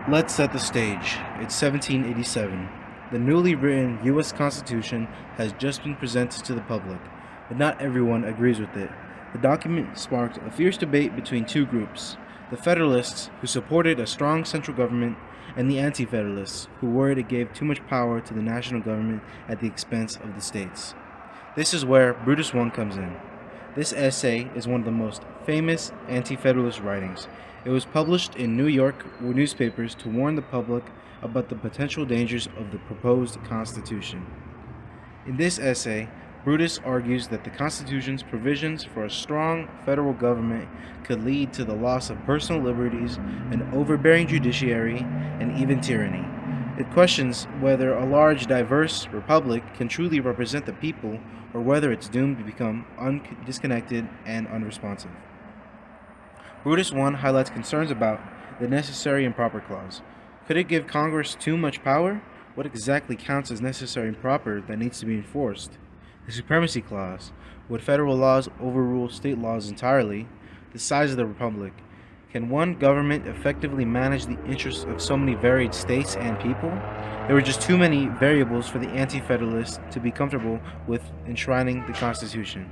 Let's set the stage. It's 1787. The newly written U.S. Constitution has just been presented to the public, but not everyone agrees with it. The document sparked a fierce debate between two groups: the Federalists, who supported a strong central government, and the Anti-Federalists, who worried it gave too much power to the national government at the expense of the states. This is where Brutus I comes in. This essay is one of the most famous anti-federalist writings. It was published in New York newspapers to warn the public about the potential dangers of the proposed Constitution. In this essay, Brutus argues that the Constitution's provisions for a strong federal government could lead to the loss of personal liberties, an overbearing judiciary, and even tyranny. It questions whether a large, diverse republic can truly represent the people, or whether it's doomed to become disconnected and unresponsive. Brutus I highlights concerns about the necessary and proper clause. Could it give Congress too much power? What exactly counts as necessary and proper that needs to be enforced? The supremacy clause. Would federal laws overrule state laws entirely? The size of the republic. Can one government effectively manage the interests of so many varied states and people? There were just too many variables for the Anti-Federalists to be comfortable with enshrining the Constitution.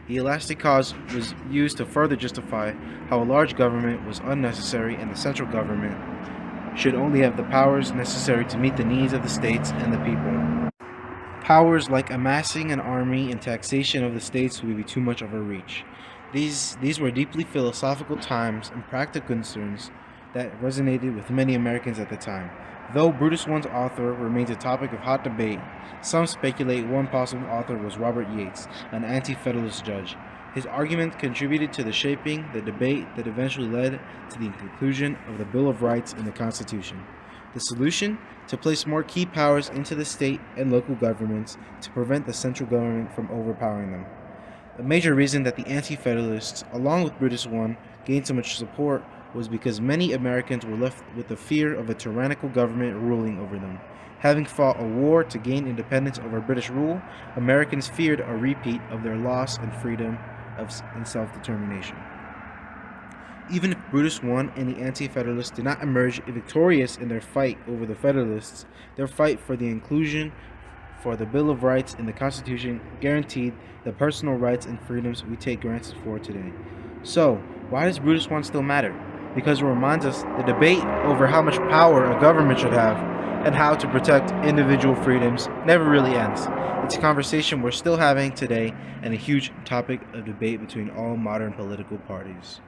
The elastic clause was used to further justify how a large government was unnecessary and the central government should only have the powers necessary to meet the needs of the states and the people. Powers like amassing an army and taxation of the states would be too much of a reach. These were deeply philosophical times and practical concerns that resonated with many Americans at the time. Though Brutus I's author remains a topic of hot debate, some speculate one possible author was Robert Yates, an anti-federalist judge. His argument contributed to the shaping the debate that eventually led to the conclusion of the Bill of Rights in the Constitution. The solution? To place more key powers into the state and local governments to prevent the central government from overpowering them. A major reason that the Anti-Federalists, along with Brutus I, gained so much support was because many Americans were left with the fear of a tyrannical government ruling over them. Having fought a war to gain independence over British rule, Americans feared a repeat of their loss and freedom and self-determination. Even if Brutus I and the Anti-Federalists did not emerge victorious in their fight over the Federalists, their fight for the inclusion for the Bill of Rights in the Constitution guaranteed the personal rights and freedoms we take granted for today. So, why does Brutus I still matter? Because it reminds us the debate over how much power a government should have and how to protect individual freedoms never really ends. It's a conversation we're still having today and a huge topic of debate between all modern political parties.